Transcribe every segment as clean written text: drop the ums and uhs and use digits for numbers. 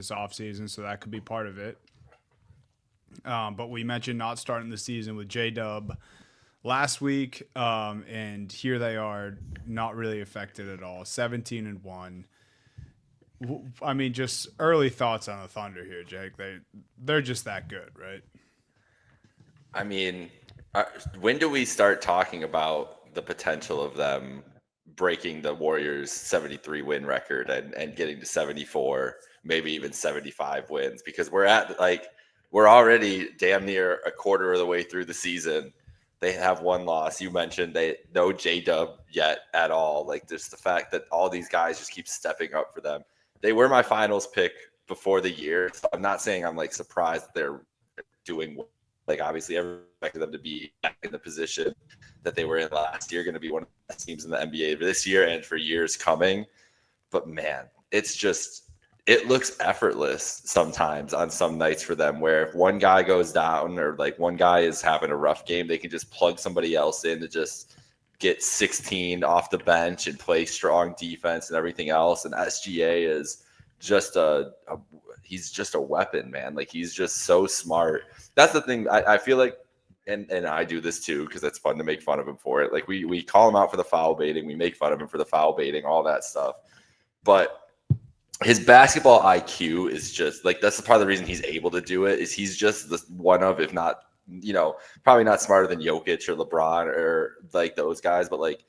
this offseason, so that could be part of it. But we mentioned not starting the season with J Dub last week, and here they are, not really affected at all. 17-1. I mean, just early thoughts on the Thunder here, Jake. They're just that good, right? I mean, uh, when do we start talking about the potential of them breaking the Warriors' 73 win record and getting to 74, maybe even 75 wins? Because we're already damn near a quarter of the way through the season. They have one loss. You mentioned they no J Dub yet at all. Like just the fact that all these guys just keep stepping up for them. They were my finals pick before the year. So I'm not saying I'm like surprised that they're doing well. Like obviously everyone expected them to be back in the position that they were in last year, going to be one of the best teams in the NBA this year and for years coming. But man, it's just it looks effortless sometimes on some nights for them where if one guy goes down or like one guy is having a rough game, they can just plug somebody else in to just get 16 off the bench and play strong defense and everything else. And SGA is just a he's just a weapon, man. Like he's just so smart. That's the thing. I feel like and I do this too because it's fun to make fun of him for it. Like we call him out for the foul baiting, we make fun of him for the foul baiting, all that stuff. But his basketball IQ is just like that's the part of the reason he's able to do it is he's just the one of, if not, probably not smarter than Jokic or LeBron or like those guys, but like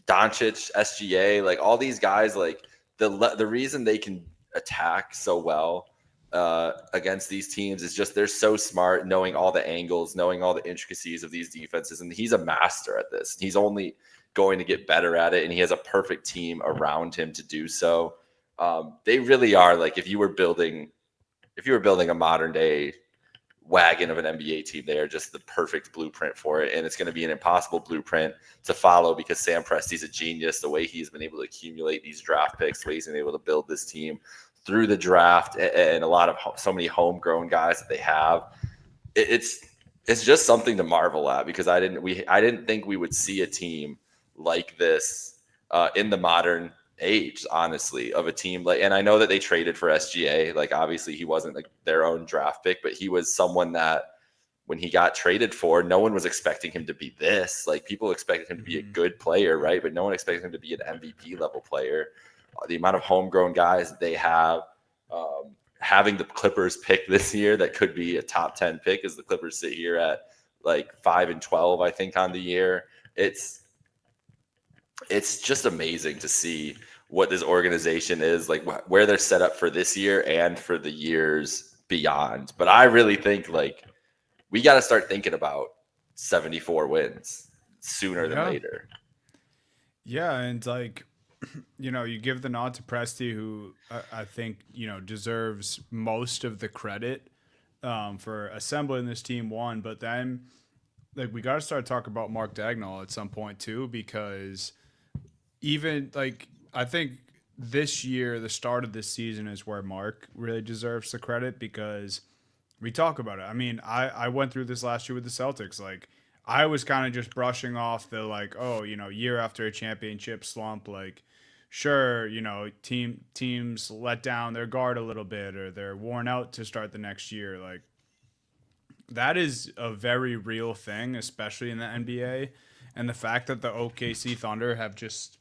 Doncic, SGA, like all these guys, like the reason they can attack so well against these teams is just they're so smart, knowing all the angles, knowing all the intricacies of these defenses, and he's a master at this. He's only going to get better at it, and he has a perfect team around him to do so. They really are like if you were building a modern day wagon of an NBA team, they are just the perfect blueprint for it. And it's going to be an impossible blueprint to follow because Sam Presti's a genius. The way he's been able to accumulate these draft picks, the way he's been able to build this team through the draft and a lot of so many homegrown guys that they have. It's just something to marvel at because I didn't think we would see a team like this in the modern age, honestly, of a team like. And I know that they traded for SGA. Like obviously he wasn't like their own draft pick, but he was someone that when he got traded for, no one was expecting him to be this. Like people expected him to be a Mm-hmm. good player, right? But no one expected him to be an MVP level player. The amount of homegrown guys that they have, having the Clippers pick this year that could be a top 10 pick as the Clippers sit here at like 5-12, I think, on the year. It's it's just amazing to see what this organization is like, where they're set up for this year and for the years beyond. But I really think like we got to start thinking about 74 wins sooner than Yeah. later. Yeah. And like, you give the nod to Presti, who I think, deserves most of the credit for assembling this team, one. But then, like, we got to start talking about Mark Dagnall at some point, too, because even like I think this year, the start of this season is where Mark really deserves the credit because we talk about it. I mean, I went through this last year with the Celtics. Like I was kind of just brushing off the like, oh, year after a championship slump, like sure, teams let down their guard a little bit or they're worn out to start the next year. Like that is a very real thing, especially in the NBA. And the fact that the OKC Thunder have just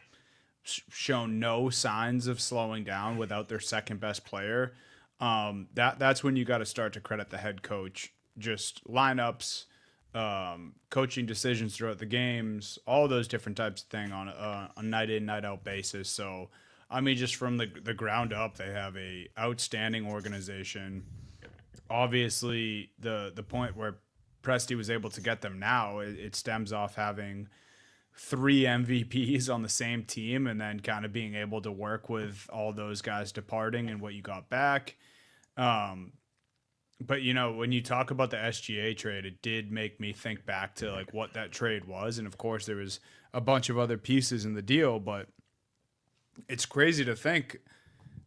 shown no signs of slowing down without their second best player, that's when you got to start to credit the head coach. Just lineups, coaching decisions throughout the games, all those different types of thing on a night in night out basis. So, I mean, just from the ground up, they have a outstanding organization. Obviously, the point where Presti was able to get them now, it stems off having three MVPs on the same team and then kind of being able to work with all those guys departing and what you got back. Um, but when you talk about the SGA trade, it did make me think back to like what that trade was, and of course there was a bunch of other pieces in the deal, but it's crazy to think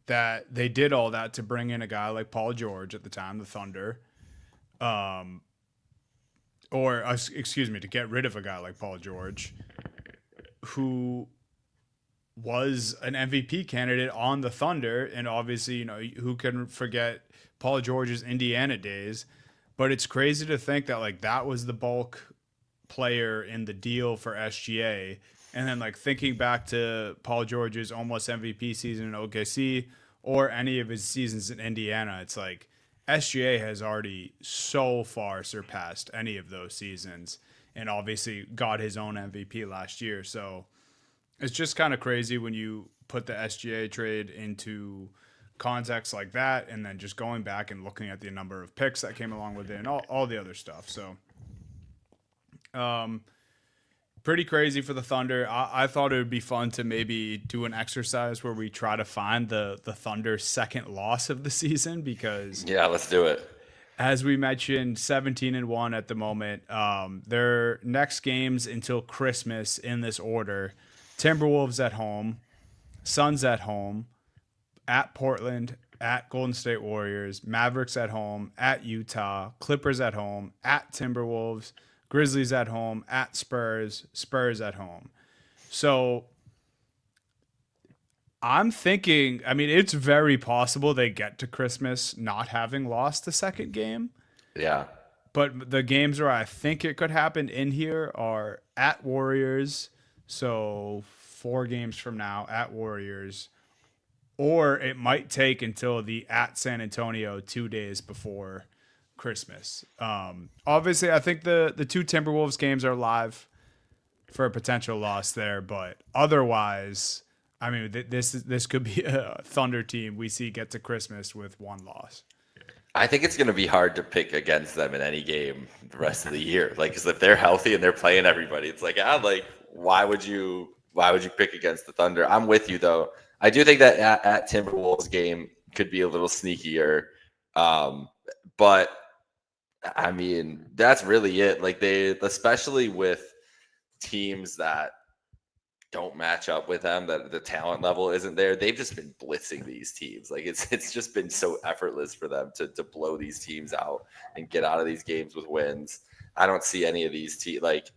that they did all that to bring in a guy like Paul George at the time, the Thunder, um, or excuse me, to get rid of a guy like Paul George, who was an MVP candidate on the Thunder, and obviously, who can forget Paul George's Indiana days? But it's crazy to think that like that was the bulk player in the deal for SGA. And then like thinking back to Paul George's almost MVP season in OKC or any of his seasons in Indiana, it's like SGA has already so far surpassed any of those seasons and obviously got his own MVP last year. So it's just kind of crazy when you put the SGA trade into context like that and then just going back and looking at the number of picks that came along with it and all the other stuff. So um, pretty crazy for the Thunder. I thought it would be fun to maybe do an exercise where we try to find the Thunder's second loss of the season because, Yeah, let's do it. as we mentioned, 17-1 at the moment. Their next games until Christmas in this order: Timberwolves at home, Suns at home, at Portland, at Golden State Warriors, Mavericks at home, at Utah, Clippers at home, at Timberwolves, Grizzlies at home, at Spurs, Spurs at home. So I'm thinking, I mean, it's very possible they get to Christmas not having lost the second game. Yeah. But the games where I think it could happen in here are at Warriors. So 4 games from now at Warriors. Or it might take until the at San Antonio 2 days before Christmas. Obviously, I think the two Timberwolves games are live for a potential loss there, but otherwise, I mean, this could be a Thunder team we see get to Christmas with one loss. I think it's going to be hard to pick against them in any game the rest of the year. Like, because if they're healthy and they're playing everybody, it's like, like, why would you pick against the Thunder? I'm with you though. I do think that at Timberwolves game could be a little sneakier, but I mean that's really it. Like especially with teams that don't match up with them, that the talent level isn't there. They've just been blitzing these teams. Like it's just been so effortless for them to blow these teams out and get out of these games with wins. I don't see any of these teams like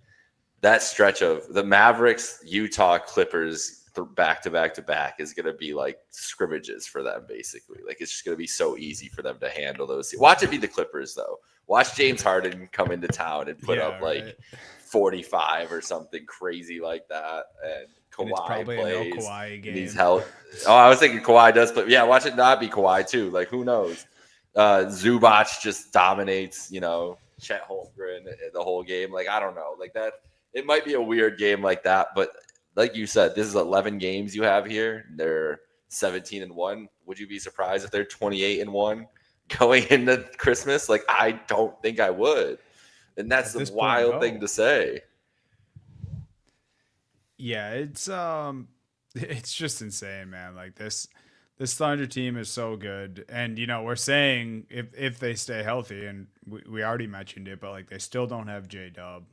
that stretch of the Mavericks, Utah, Clippers back to back to back is going to be like scrimmages for them basically. Like it's just going to be so easy for them to handle those. Watch it be the Clippers though. Watch James Harden come into town and put up like 45 or something crazy like that. And Kawhi plays. No Kawhi game. He's held. Oh, I was thinking Kawhi does, but yeah, watch it not be Kawhi too. Like who knows? Zubac just dominates, Chet Holmgren the whole game. Like I don't know. Like that, it might be a weird game like that, but like you said, this is 11 games you have here. They're 17-1. Would you be surprised if they're 28-1 going into Christmas? Like I don't think I would. And that's the wild thing to say. Yeah, it's just insane, man. Like this Thunder team is so good. And we're saying if they stay healthy, and we already mentioned it, but like they still don't have J-Dub.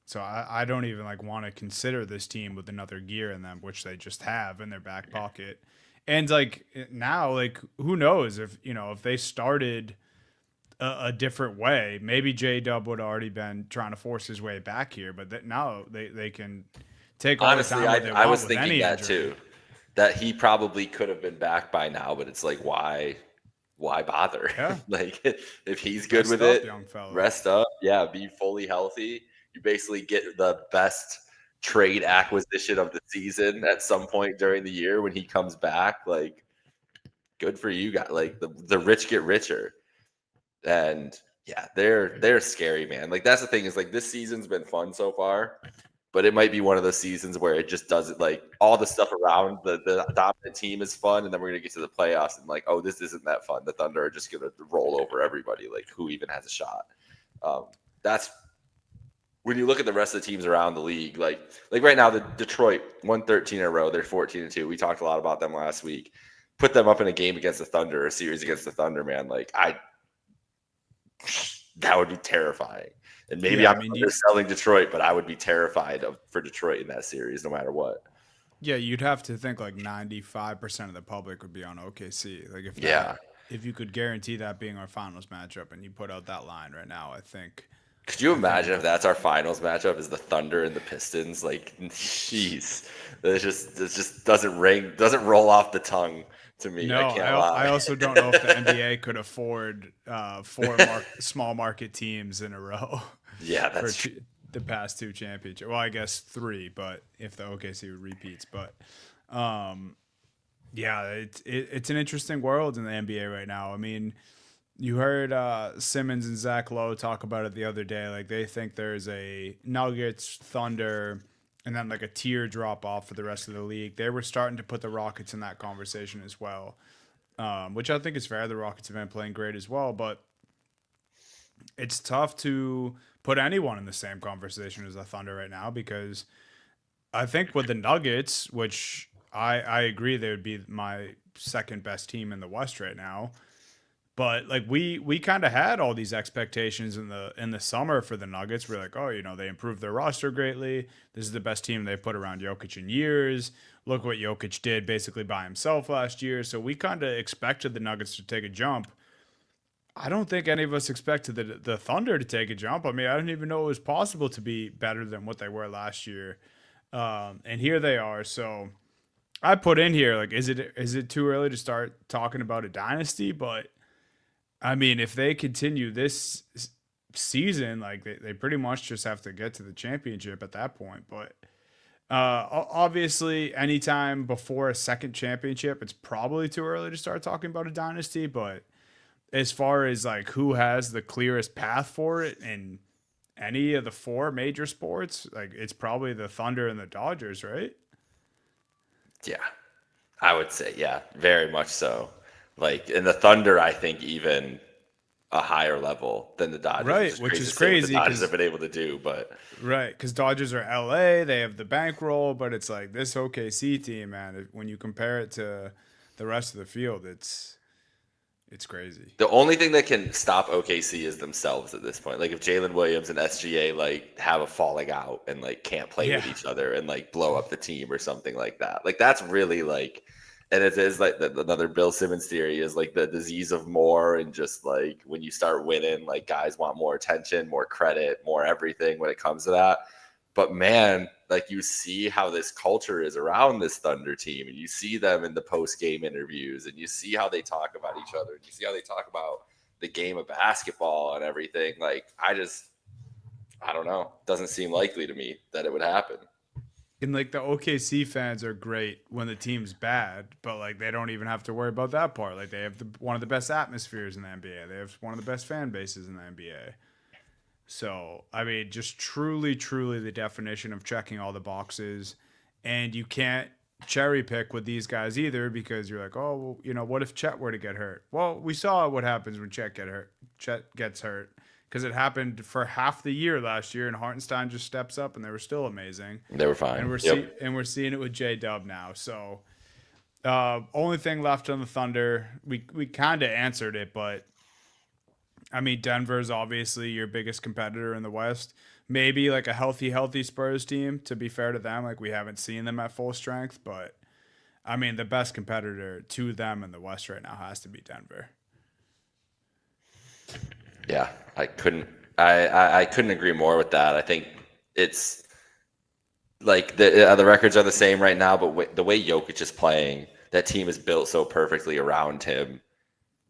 So I don't even like want to consider this team with another gear in them, which they just have in their back pocket. And like now, like who knows if they started a different way, maybe J-Dub would have already been trying to force his way back here. But now they can take all honestly, the time I was thinking that injury. too. That he probably could have been back by now, but it's like why bother? Yeah. Like if he's good Rest with up, it, young fella. rest up. Yeah, be fully healthy. You basically get the best trade acquisition of the season at some point during the year when he comes back. Like, good for you guys. Like the rich get richer, and yeah, they're scary, man. Like that's the thing is like this season's been fun so far, but it might be one of those seasons where it just doesn't like all the stuff around the dominant team is fun, and then we're gonna get to the playoffs and like, oh, this isn't that fun. The Thunder are just gonna roll over everybody. Like who even has a shot? That's when you look at the rest of the teams around the league, like right now, the Detroit won 13 in a row. They're 14-2. We talked a lot about them last week. Put them up in a game against the Thunder, a series against the Thunder, man. Like that would be terrifying. And maybe I'm underselling Detroit, but I would be terrified for Detroit in that series, no matter what. Yeah, you'd have to think like 95% of the public would be on OKC. Like if you could guarantee that being our finals matchup, and you put out that line right now, I think Could you I imagine think. if that's our finals matchup is the Thunder and the Pistons? Like, jeez, it just doesn't ring, doesn't roll off the tongue to me. I No, can't I lie. also don't know if the NBA could afford small market teams in a row Yeah, for that's true. the past two championships. Well, I guess three, but if the OKC repeats, but um, yeah, it's an interesting world in the NBA right now. I mean, you heard Simmons and Zach Lowe talk about it the other day. Like they think there's a Nuggets, Thunder, and then like a tier drop off for the rest of the league. They were starting to put the Rockets in that conversation as well, which I think is fair. The Rockets have been playing great as well, but it's tough to put anyone in the same conversation as the Thunder right now because I think with the Nuggets, which I agree they would be my second best team in the West right now. But like we kind of had all these expectations in the summer for the Nuggets. We're like, oh, they improved their roster greatly. This is the best team they've put around Jokic in years. Look what Jokic did basically by himself last year. So we kind of expected the Nuggets to take a jump. I don't think any of us expected the Thunder to take a jump. I mean, I didn't even know it was possible to be better than what they were last year. And here they are. So I put in here like, is it too early to start talking about a dynasty? But I mean, if they continue this season, like they pretty much just have to get to the championship at that point. But obviously, anytime before a second championship, it's probably too early to start talking about a dynasty. But as far as like who has the clearest path for it in any of the four major sports, like it's probably the Thunder and the Dodgers, right? Yeah, I would say, yeah, very much so. Like in the Thunder, I think even a higher level than the Dodgers, which Right, is which crazy is to say what the crazy Dodgers have because been able to do. But right, because Dodgers are LA, they have the bankroll, but it's like this OKC team, man. When you compare it to the rest of the field, it's crazy. the only thing that can stop OKC is themselves at this point. Like if Jalen Williams and SGA like have a falling out and like can't play Yeah, with each other and like blow up the team or something like that. Like that's really like, and it is like another Bill Simmons theory is like the disease of more, and just like when you start winning, like guys want more attention, more credit, more everything when it comes to that. But man, like you see how this culture is around this Thunder team, and you see them in the post game interviews, and you see how they talk about each other, and you see how they talk about the game of basketball and everything. Like I don't know, doesn't seem likely to me that it would happen. and like the OKC fans are great when the team's bad, but like they don't even have to worry about that part. Like they have one of the best atmospheres in the NBA. They have one of the best fan bases in the NBA. So, I mean, just truly, truly the definition of checking all the boxes. And you can't cherry pick with these guys either because you're like, oh, well, what if Chet were to get hurt? Well, we saw what happens when Chet get hurt. Chet gets hurt because it happened for half the year last year, and Hartenstein just steps up, and they were still amazing. They were And fine. we're Yep. seeing it with J Dub now. So, only thing left on the Thunder, we kind of answered it, but I mean, Denver's obviously your biggest competitor in the West. Maybe like a healthy Spurs team, to be fair to them. Like, we haven't seen them at full strength, but I mean, the best competitor to them in the West right now has to be Denver. Yeah, I couldn't. I couldn't agree more with that. I think it's like the records are the same right now, but the way Jokic is playing, that team is built so perfectly around him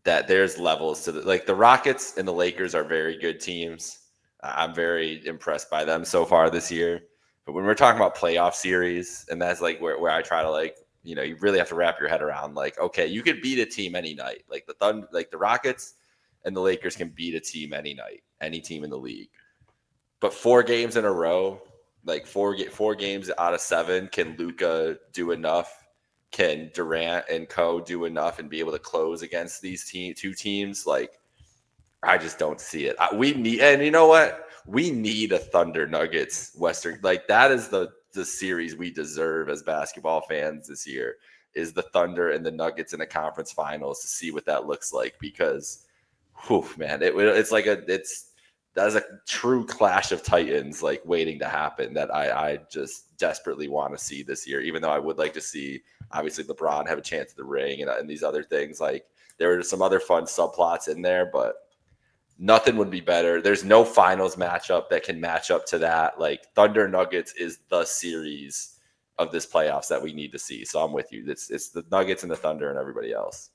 that there's levels to like the Rockets and the Lakers are very good teams. I'm very impressed by them so far this year. But when we're talking about playoff series, and that's like where I try to like, you really have to wrap your head around like, okay, you could beat a team any night. Like the Rockets and the Lakers can beat a team any night, any team in the league. But 4 games in a row, like four games out of 7, can Luka do enough? Can Durant and Co do enough and be able to close against these two teams? Like, I just don't see it. We need, and you know what? We need a Thunder Nuggets Western. Like that is the series we deserve as basketball fans this year. Is the Thunder and the Nuggets in the conference finals to see what that looks like? Because, whew, man, it's that is a true clash of titans like waiting to happen that I just desperately want to see this year. Even though I would like to see obviously LeBron have a chance at the ring and these other things. Like there were some other fun subplots in there, but Nothing would be better. There's no finals matchup that can match up to that. Like Thunder Nuggets is the series of this playoffs that we need to see. So I'm with you. It's the Nuggets and the Thunder and everybody else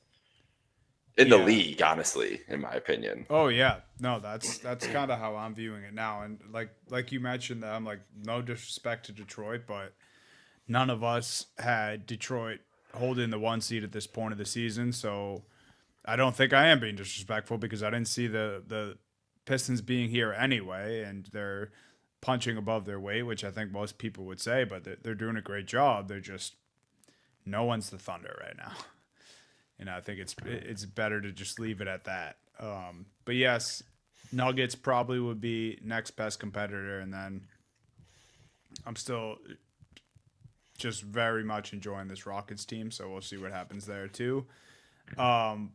in the Yeah. league, honestly, in my opinion. Oh yeah. No, that's kind of how I'm viewing it now. And like you mentioned, that I'm like, no disrespect to Detroit, but none of us had Detroit holding the one seed at this point of the season. So I don't think I am being disrespectful because I didn't see the Pistons being here anyway, and they're punching above their weight, which I think most people would say. But they're doing a great job. They're just no one's the Thunder right now. And I think it's better to just leave it at that. But yes, Nuggets probably would be next best competitor, and then I'm still just very much enjoying this Rockets team. So we'll see what happens there too. Um,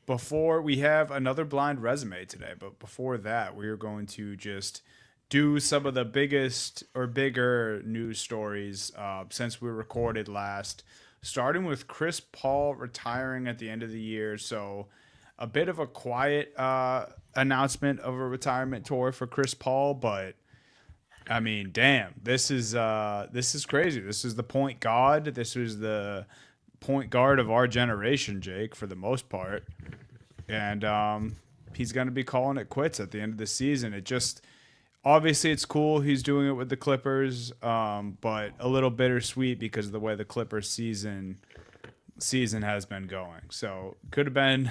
before we have another blind resume today, but before that, we are going to just do some of the biggest or bigger news stories since we recorded last, starting with Chris Paul retiring at the end of the year. So a bit of a quiet announcement of a retirement tour for Chris Paul, but I mean, damn, this is crazy. This is the point guard. This was the point guard of our generation, Jake, for the most part, and he's going to be calling it quits at the end of the season. It just obviously it's cool he's doing it with the Clippers, but a little bittersweet because of the way the Clippers season has been going. So could have been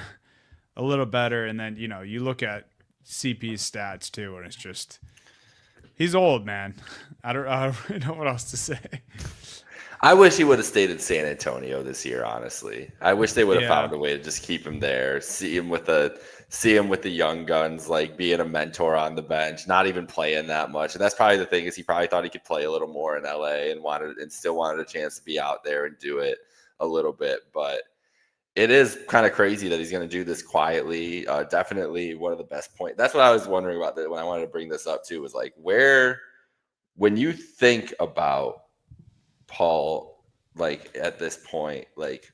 a little better. And then you look at CP's stats too, and it's just he's old, man. I don't really know what else to say. I wish he would have stayed in San Antonio this year, honestly. I wish they would have Yeah. found a way to just keep him there, see him with the young guns, like being a mentor on the bench, not even playing that much. And that's probably the thing, is he probably thought he could play a little more in LA and still wanted a chance to be out there and do it a little bit. But it is kind of crazy that he's going to do this quietly. Definitely one of the best points. That's what I was wondering about when I wanted to bring this up too, was like, when you think about Paul, like at this point, like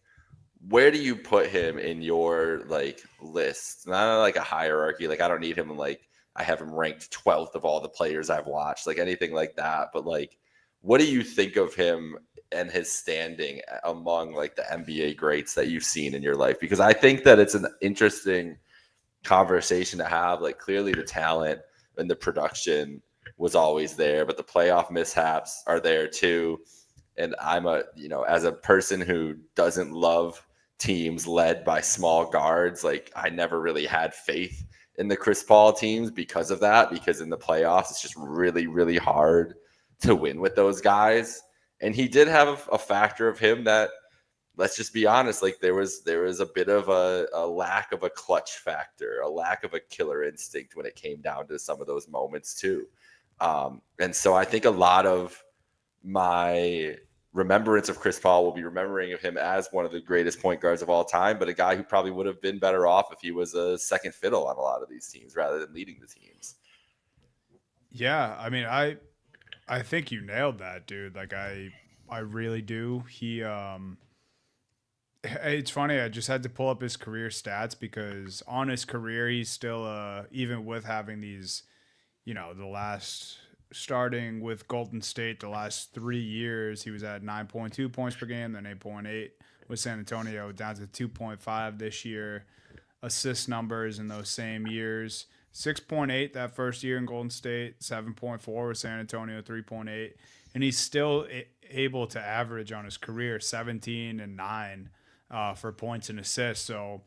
where do you put him in your like list? Not like a hierarchy. Like I don't need him like I have him ranked 12th of all the players I've watched, like anything like that. But like, what do you think of him and his standing among like the NBA greats that you've seen in your life? Because I think that it's an interesting conversation to have. Like clearly the talent and the production was always there, but the playoff mishaps are there too. And I'm as a person who doesn't love teams led by small guards, like I never really had faith in the Chris Paul teams because of that, because in the playoffs, it's just really, really hard to win with those guys. And he did have a factor of him that, let's just be honest, like there was a bit of a lack of a clutch factor, a lack of a killer instinct when it came down to some of those moments too. And so I think a lot of my remembrance of Chris Paul will be remembering of him as one of the greatest point guards of all time, but a guy who probably would have been better off if he was a second fiddle on a lot of these teams rather than leading the teams. Yeah, I mean, I think you nailed that, dude. Like I really do. It's funny. I just had to pull up his career stats because on his career, he's still even with having these, the last starting with Golden State, the last 3 years, he was at 9.2 points per game, then 8.8 with San Antonio, down to 2.5 this year. Assist numbers in those same years: 6.8 that first year in Golden State, 7.4 with San Antonio, 3.8, and he's still able to average on his career 17 and 9 for points and assists. So,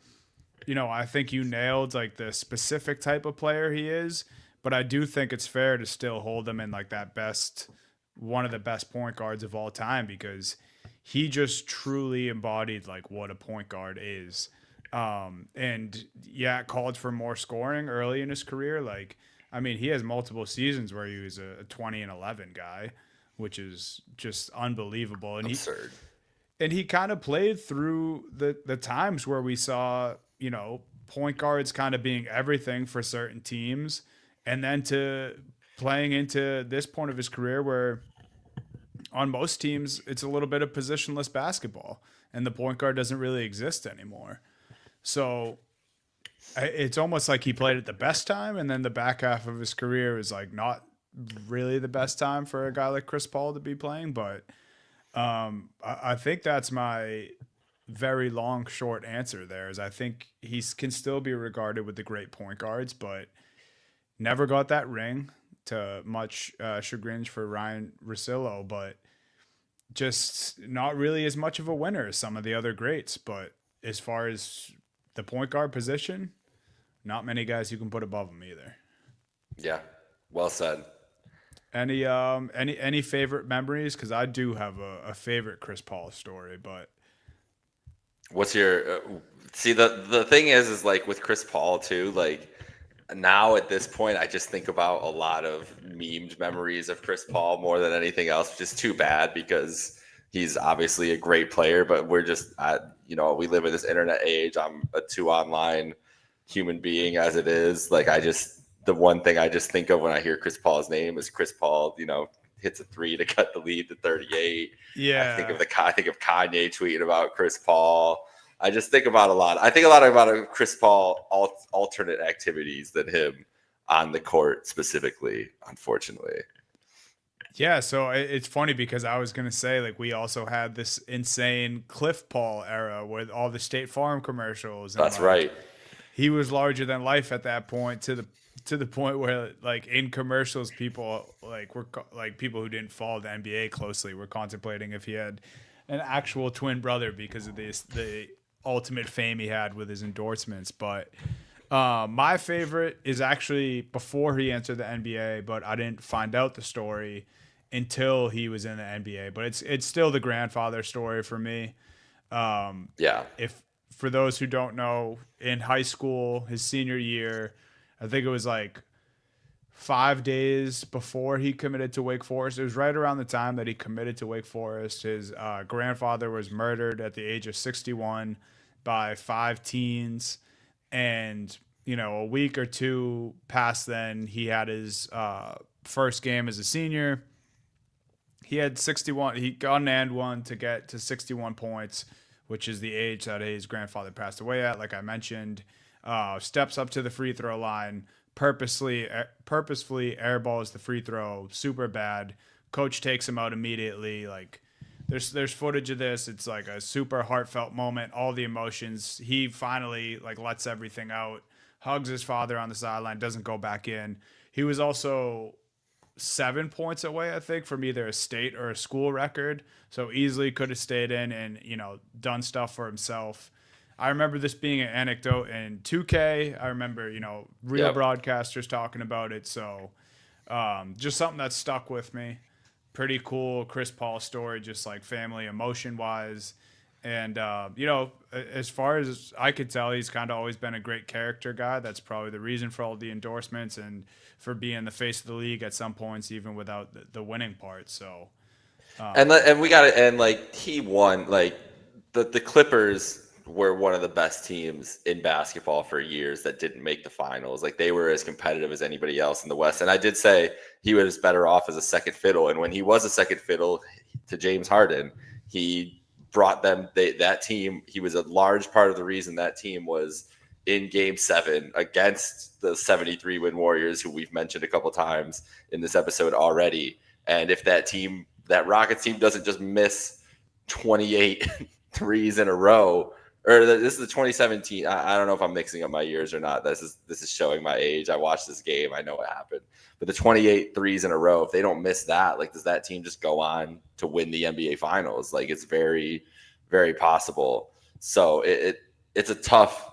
I think you nailed like the specific type of player he is, but I do think it's fair to still hold him in like that one of the best point guards of all time, because he just truly embodied like what a point guard is. And yeah, it called for more scoring early in his career. Like, I mean, he has multiple seasons where he was a 20 and 11 guy, which is just unbelievable. Absurd. And he kind of played through the times where we saw, point guards kind of being everything for certain teams, and then to playing into this point of his career where on most teams it's a little bit of positionless basketball and the point guard doesn't really exist anymore. So It's almost like he played at the best time, and then the back half of his career is like not really the best time for a guy like Chris Paul to be playing. But I think that's my very long short answer. There is I think he can still be regarded with the great point guards, but never got that ring to much chagrin for Ryan Russillo, but just not really as much of a winner as some of the other greats. But as far as the point guard position, not many guys you can put above him either. Yeah, well said. Any favorite memories? Because I do have a favorite Chris Paul story, but What's your see the thing is like with Chris Paul too, like now at this point I just think about a lot of memed memories of Chris Paul more than anything else, which is too bad because he's obviously a great player, but we're just we live in this internet age. I'm a too online human being as it is. Like the one thing I just think of when I hear Chris Paul's name is Chris Paul, hits a three to cut the lead to 38. yeah, I think of Kanye tweeting about Chris Paul. I just think about a lot. I think a lot about Chris Paul alternate activities than him on the court specifically, unfortunately. yeah. So it's funny because I was gonna say like we also had this insane Cliff Paul era with all the State Farm commercials and That's like right. he was larger than life at that point to the point where like in commercials people like were like people who didn't follow the NBA closely were contemplating if he had an actual twin brother because of the ultimate fame he had with his endorsements. But my favorite is actually before he entered the NBA, but I didn't find out the story until he was in the NBA. But it's still the grandfather story for me. Um, Yeah. if for those who don't know, in high school, his senior year, I think it was like 5 days before he committed to Wake Forest. It was right around the time that he committed to Wake Forest. His grandfather was murdered at the age of 61 by five teens. And, a week or two past then, he had his first game as a senior. He had 61. He got an and one to get to 61 points, which is the age that his grandfather passed away at. Like I mentioned, steps up to the free throw line, purposefully airballs the free throw, super bad. Coach takes him out immediately. Like there's footage of this. It's like a super heartfelt moment. All the emotions. He finally like lets everything out. Hugs his father on the sideline. Doesn't go back in. He was also 7 points away, I think, from either a state or a school record. So easily could have stayed in and, done stuff for himself. I remember this being an anecdote in 2K. I remember, real Yep. broadcasters talking about it. So just something that stuck with me. Pretty cool Chris Paul story, just like family emotion wise. And, as far as I could tell, he's kind of always been a great character guy. That's probably the reason for all the endorsements and for being the face of the league at some points, even without the winning part. So, And we got it. And like he won. Like the Clippers were one of the best teams in basketball for years that didn't make the finals. Like they were as competitive as anybody else in the West. And I did say he was better off as a second fiddle. And when he was a second fiddle to James Harden, he brought them that team. He was a large part of the reason that team was in Game 7 against the 73 win Warriors, who we've mentioned a couple times in this episode already. And if that Rockets team doesn't just miss 28 threes in a row, or this is the 2017. I don't know if I'm mixing up my years or not. This is showing my age. I watched this game. I know what happened. But the 28 threes in a row, if they don't miss that, like does that team just go on to win the NBA Finals? Like it's very, very possible. So it's a tough.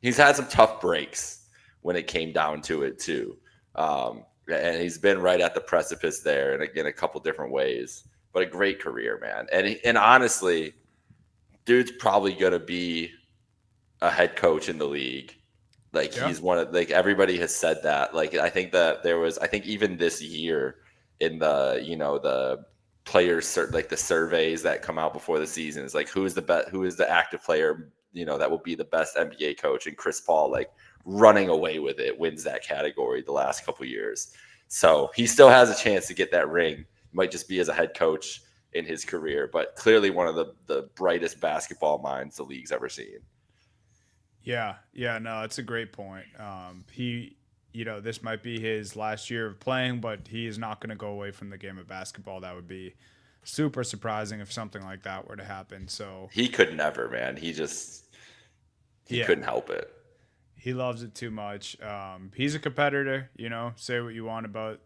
He's had some tough breaks when it came down to it too. And he's been right at the precipice there, and again, a couple different ways. But a great career, man. And honestly, dude's probably gonna be a head coach in the league. Like yeah. he's one of like everybody has said that. Like I think that I think even this year in the players like the surveys that come out before the season is like who is the active player that will be the best NBA coach, and Chris Paul like running away with it wins that category the last couple years. So he still has a chance to get that ring. Might just be as a head coach in his career, but clearly one of the brightest basketball minds the league's ever seen. Yeah, yeah, no, that's a great point. This might be his last year of playing, but he is not going to go away from the game of basketball. That would be super surprising if something like that were to happen. So, He could never, man. He yeah, couldn't help it. he loves it too much. He's a competitor, say what you want about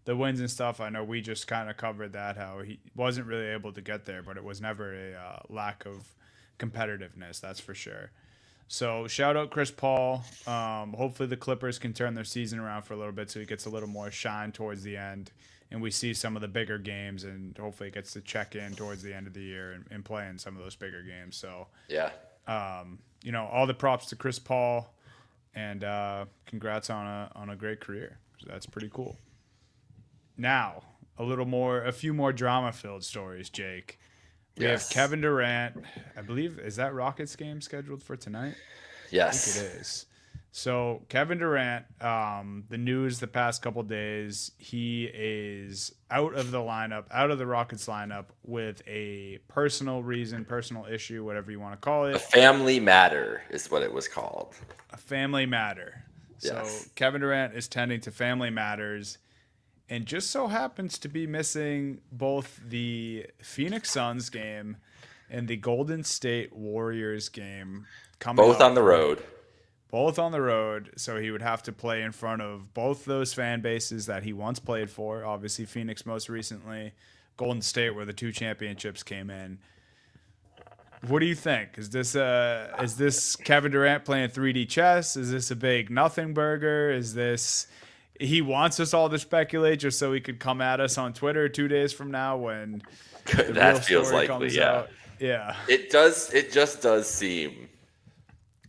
the wins and stuff. I know we just kind of covered that, how he wasn't really able to get there, but it was never a lack of competitiveness, that's for sure. So shout out Chris Paul. Hopefully the Clippers can turn their season around for a little bit so he gets a little more shine towards the end, and we see some of the bigger games, and hopefully he gets to check in towards the end of the year and play in some of those bigger games. So, Yeah. all the props to Chris Paul, and congrats on a great career. So that's pretty cool. Now, a few more drama filled stories, Jake. We have Yes. Kevin Durant. I believe, is that Rockets game scheduled for tonight? I think it Yes. is. So Kevin Durant, the news the past couple days, he is out of the lineup, out of the Rockets lineup with a personal reason, personal issue, whatever you want to call A it, family matter is what it was called. a family matter. So Yes. Kevin Durant is tending to family matters, and just so happens to be missing both the Phoenix Suns game and the Golden State Warriors game coming Both up on the for road. both on the road. So he would have to play in front of both those fan bases that he once played for. Obviously, Phoenix most recently, Golden State, where the two championships came in. What do you think? Is this Kevin Durant playing 3D chess? Is this a big nothing burger? Is this he wants us all to speculate just so he could come at us on Twitter 2 days from now when the real That feels story likely, comes yeah. out? Yeah. It just does seem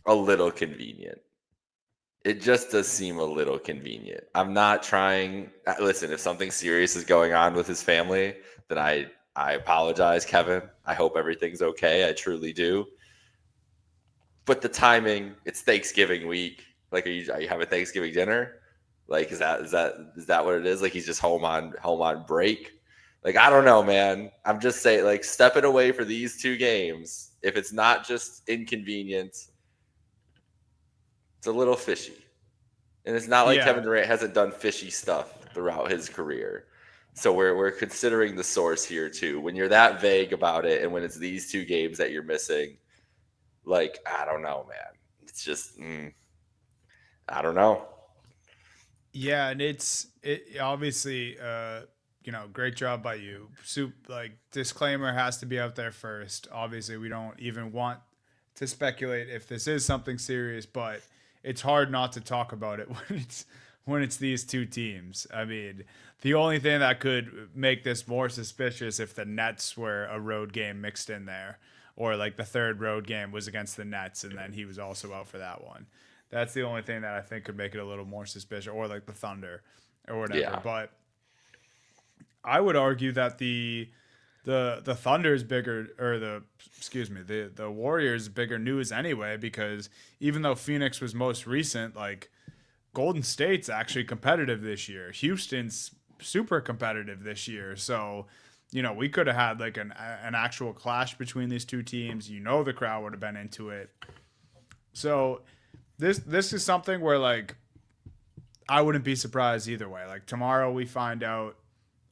a little convenient. It just does seem a little convenient. I'm not trying. Listen, if something serious is going on with his family, then I apologize, Kevin. I hope everything's okay. I truly do. But the timing, it's Thanksgiving week. Like, are you having Thanksgiving dinner? Like, is that what it is? Like, he's just home on break. Like, I don't know, man. I'm just saying, like, stepping away for these two games. If it's not just inconvenient, it's a little fishy. And it's not like Kevin Yeah. Durant hasn't done fishy stuff throughout his career. So we're considering the source here too. When you're that vague about it, and when it's these two games that you're missing, like, I don't know, man. It's just I don't know. Yeah, and it obviously great job by you. Like disclaimer has to be out there first. Obviously, we don't even want to speculate if this is something serious, but it's hard not to talk about it when it's these two teams. I mean, the only thing that could make this more suspicious if the Nets were a road game mixed in there, or like the third road game was against the Nets and then he was also out for that one. That's the only thing that I think could make it a little more suspicious, or like the Thunder or whatever. Yeah. But I would argue that the Thunder's bigger, or the excuse me, the Warriors bigger news anyway, because even though Phoenix was most recent, like Golden State's actually competitive this year. Houston's super competitive this year. So, we could have had like an actual clash between these two teams. The crowd would have been into it. So, this is something where like I wouldn't be surprised either way. Like tomorrow we find out,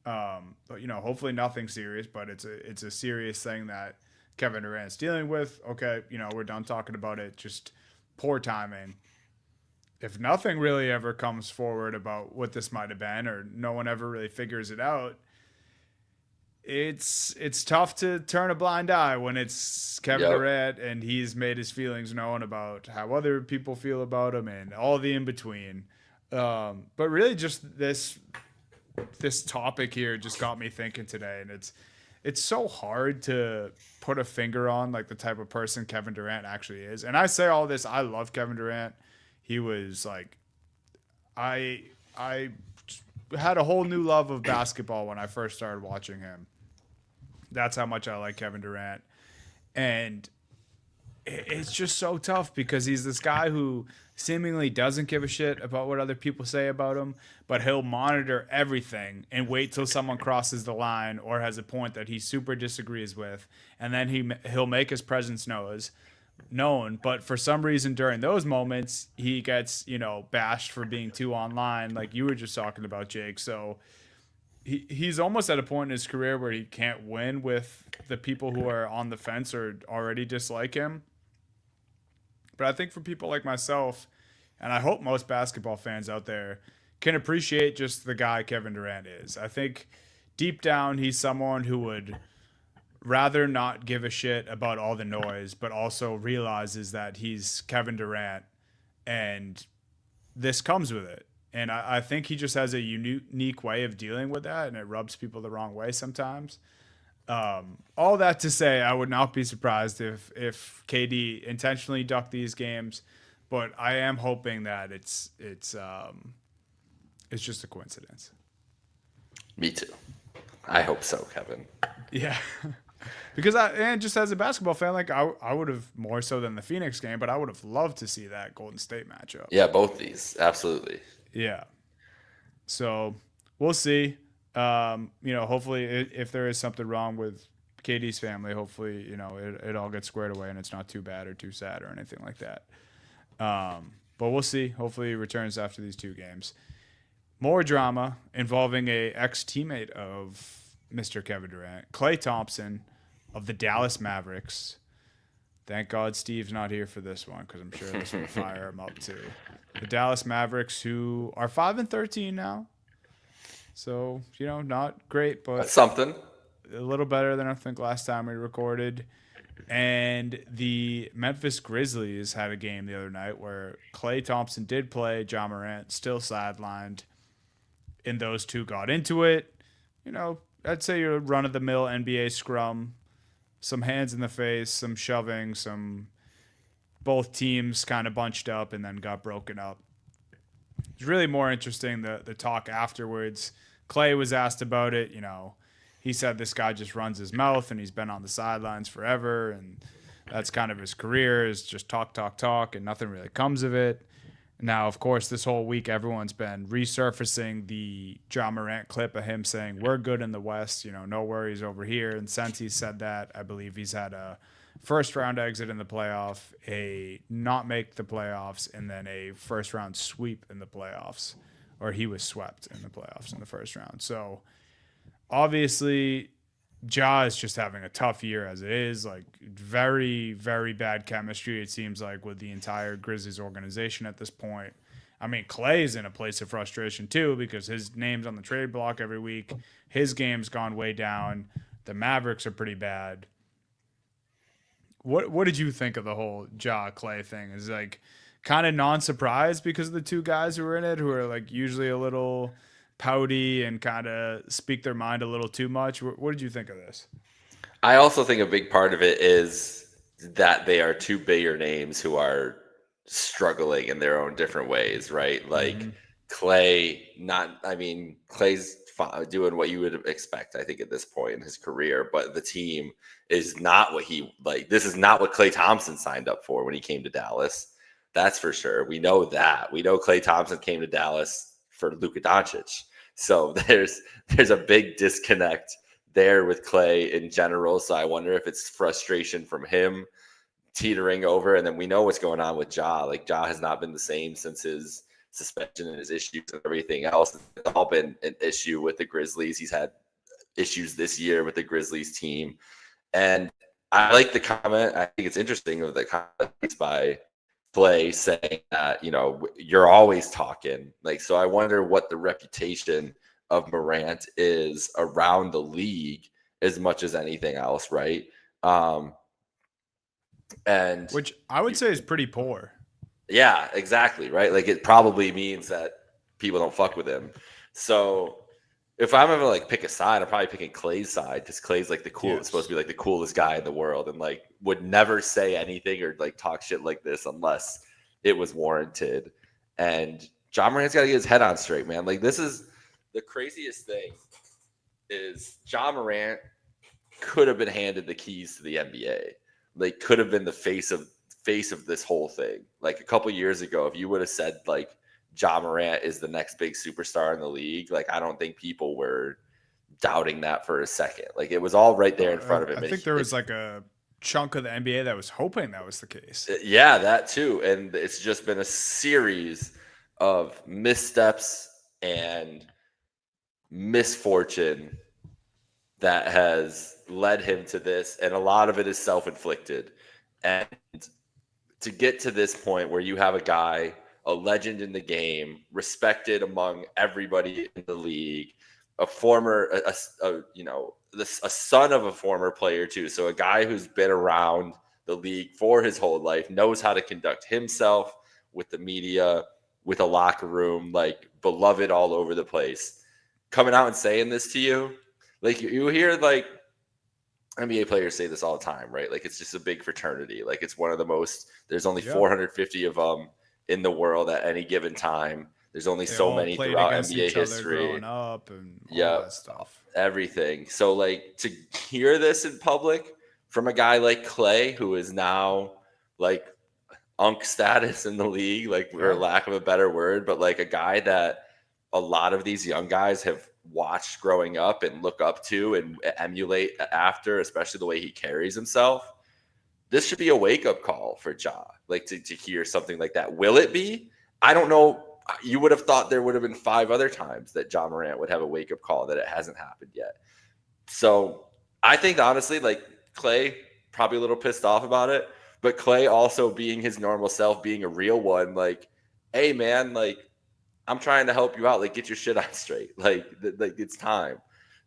but hopefully nothing serious, but it's a serious thing that Kevin Durant's dealing with. Okay, we're done talking about it. Just poor timing. If nothing really ever comes forward about what this might have been, or no one ever really figures it out, it's tough to turn a blind eye when it's Kevin Yep. Durant and he's made his feelings known about how other people feel about him and all the in between. But really, just this topic here just got me thinking today, and it's so hard to put a finger on like the type of person Kevin Durant actually is. And I say all this, I love Kevin Durant. He was like I had a whole new love of basketball when I first started watching him. That's how much I like Kevin Durant. And it's just so tough because he's this guy who seemingly doesn't give a shit about what other people say about him, but he'll monitor everything and wait till someone crosses the line or has a point that he super disagrees with, and then he'll make his presence known. known, but for some reason during those moments he gets, bashed for being too online, like you were just talking about, Jake. So he's almost at a point in his career where he can't win with the people who are on the fence or already dislike him. But I think for people like myself, and I hope most basketball fans out there, can appreciate just the guy Kevin Durant is. I think deep down he's someone who would rather not give a shit about all the noise, but also realizes that he's Kevin Durant and this comes with it. And I think he just has a unique way of dealing with that, and it rubs people the wrong way sometimes. All that to say, I would not be surprised if KD intentionally ducked these games, but I am hoping that it's just a coincidence. Me too. I hope so, Kevin. Yeah. Because and just as a basketball fan, like I would have more so than the Phoenix game, but I would have loved to see that Golden State matchup. Yeah, both these. Absolutely. Yeah. So we'll see. Hopefully, if there is something wrong with KD's family, hopefully, it all gets squared away and it's not too bad or too sad or anything like that. But we'll see. Hopefully, he returns after these two games. More drama involving a ex teammate of Mr. Kevin Durant, Klay Thompson of the Dallas Mavericks. Thank God Steve's not here for this one because I'm sure this will fire him up too. The Dallas Mavericks, who are 5-13 now, so not great, but That's something. a little better than I think last time we recorded. And the Memphis Grizzlies had a game the other night where Klay Thompson did play, Ja Morant still sidelined, and those two got into it. I'd say your run of the mill NBA scrum, some hands in the face, some shoving, some both teams kind of bunched up and then got broken up. It's really more interesting the talk afterwards. Klay was asked about it. He said this guy just runs his mouth and he's been on the sidelines forever, and that's kind of his career is just talk, talk, talk, and nothing really comes of it. Now, of course, this whole week everyone's been resurfacing the Ja Morant clip of him saying we're good in the West, no worries over here. And since he said that, I believe he's had a first round exit in the playoff, a not make the playoffs, and then a first round sweep in the playoffs, or he was swept in the playoffs in the first round. So obviously, Ja is just having a tough year as it is. Like very, very bad chemistry, it seems like, with the entire Grizzlies organization at this point. I mean, Clay's in a place of frustration too because his name's on the trade block every week. His game's gone way down. The Mavericks are pretty bad. What did you think of the whole Ja Klay thing? Is like kind of non-surprised because of the two guys who were in it, who are like usually a little pouty and kind of speak their mind a little too much. What did you think of this? I also think a big part of it is that they are two bigger names who are struggling in their own different ways, right? Like Klay, Clay's doing what you would expect, I think, at this point in his career, but the team is not what this is not what Klay Thompson signed up for when he came to Dallas. That's for sure. We know that. We know Klay Thompson came to Dallas for Luka Doncic. So there's a big disconnect there with Klay in general. So I wonder if it's frustration from him teetering over. And then we know what's going on with Ja. Like Ja has not been the same since his suspension and his issues and everything else. It's all been an issue with the Grizzlies. He's had issues this year with the Grizzlies team. And I like the comment. I think it's interesting of the comments by Klay saying that, you're always talking. Like, so I wonder what the reputation of Morant is around the league as much as anything else, right? And which I would say is pretty poor. Yeah, exactly, right? Like it probably means that people don't fuck with him. So if I'm ever like pick a side, I'm probably picking Klay's side because Klay's like the coolest, supposed to be like the coolest guy in the world, and like would never say anything or like talk shit like this unless it was warranted. And Ja Morant's got to get his head on straight, man. Like this is the craziest thing is Ja Morant could have been handed the keys to the NBA. Like could have been the face of this whole thing. Like a couple years ago, if you would have said like Ja Morant is the next big superstar in the league, like I don't think people were doubting that for a second. Like it was all right there in front of him. I think there was like a chunk of the NBA that was hoping that was the case. Yeah, that too. And it's just been a series of missteps and misfortune that has led him to this. And a lot of it is self inflicted. And to get to this point where you have a guy, a legend in the game, respected among everybody in the league, a former, a son of a former player too. So a guy who's been around the league for his whole life, knows how to conduct himself with the media, with a locker room, like beloved all over the place. Coming out and saying this to you, like you hear like NBA players say this all the time, right? Like it's just a big fraternity. Like it's one of the most. There's only Yep. 450 of them in the world at any given time. There's only They so all many played throughout against NBA each other history. growing up and all Yep, that stuff. everything. So like to hear this in public from a guy like Clay, who is now like unk status in the league, like for Yeah. lack of a better word, but like a guy that a lot of these young guys have watched growing up and look up to and emulate after, especially the way he carries himself. This should be a wake up call for Ja, like to hear something like that. Will it be? I don't know. You would have thought there would have been 5 other times that Ja Morant would have a wake up call that it hasn't happened yet. So I think honestly, like Clay probably a little pissed off about it, but Clay also being his normal self, being a real one, like, hey man, like I'm trying to help you out, like get your shit on straight, like it's time.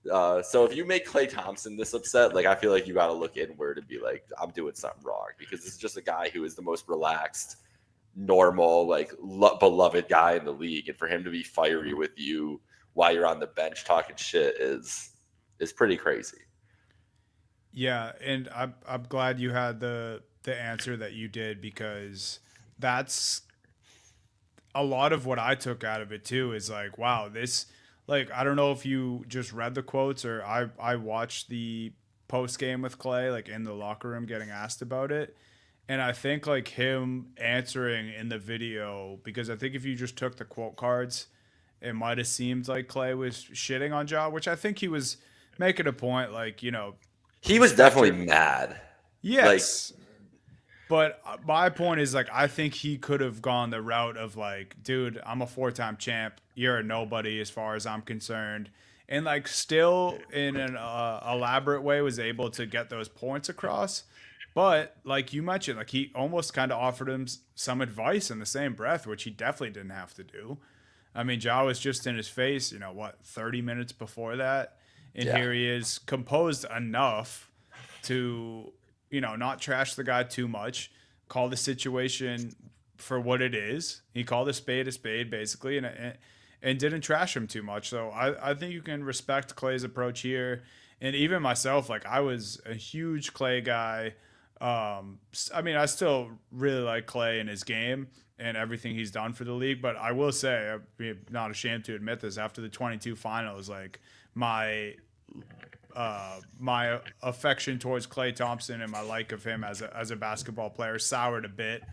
So if you make Clay Thompson this upset, like I feel like you got to look inward and be like, I'm doing something wrong because this is just a guy who is the most relaxed, normal, like beloved guy in the league, and for him to be fiery with you while you're on the bench talking shit is pretty crazy. Yeah, and I'm glad you had the answer that you did because that's a lot of what I took out of it too is like, wow, this like I don't know if you just read the quotes or I watched the post game with Clay like in the locker room getting asked about it. And I think like him answering in the video because I think if you just took the quote cards, it might have seemed like Clay was shitting on Ja, which I think he was making a point like, He was respect definitely your mad. Like, yes. But my point is like I think he could have gone the route of like, dude, I'm a four-time champ. You're a nobody as far as I'm concerned, and like still in an elaborate way was able to get those points across. But like you mentioned, like he almost kind of offered him some advice in the same breath, which he definitely didn't have to do. I mean, Ja was just in his face, 30 minutes before that, and yeah, here he is, composed enough to not trash the guy too much, call the situation for what it is. He called a spade, basically, and didn't trash him too much. So I think you can respect Clay's approach here. And even myself, like I was a huge Clay guy. I mean, I still really like Clay and his game and everything he's done for the league. But I will say, I'm not ashamed to admit this. After the 22 finals, like my affection towards Clay Thompson and my like of him as a basketball player soured a bit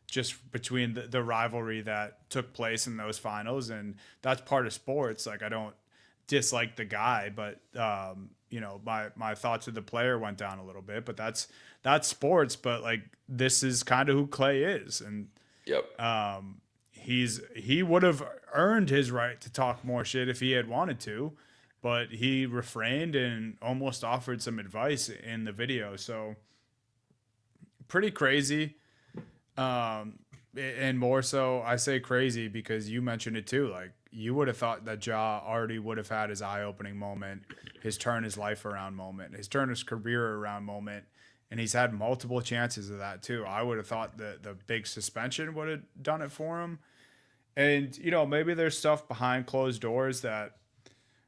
just between the rivalry that took place in those finals, and that's part of sports. Like I don't dislike the guy, but my thoughts of the player went down a little bit. But that's sports. But like this is kind of who Clay is, and yep. he would have earned his right to talk more shit if he had wanted to, but he refrained and almost offered some advice in the video. So pretty crazy. And more so, I say crazy because you mentioned it too. Like you would have thought that Ja already would have had his eye-opening moment, his turn his life around moment, his turn his career around moment, and he's had multiple chances of that too. I would have thought that the big suspension would have done it for him. And maybe there's stuff behind closed doors that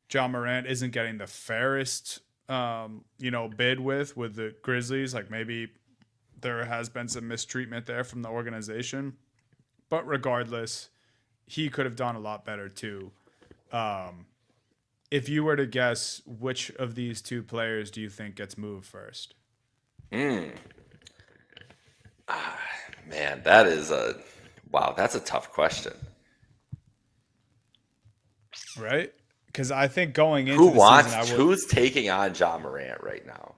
Ja Morant isn't getting the fairest, bid with the Grizzlies. Like maybe there has been some mistreatment there from the organization, but regardless, he could have done a lot better too. Um, if you were to guess, which of these two players do you think gets moved first? Mm. Man, that is a wow. That's a tough question. Right? Because I think going Who into the season, I wants? would. Who's taking on John Morant right now?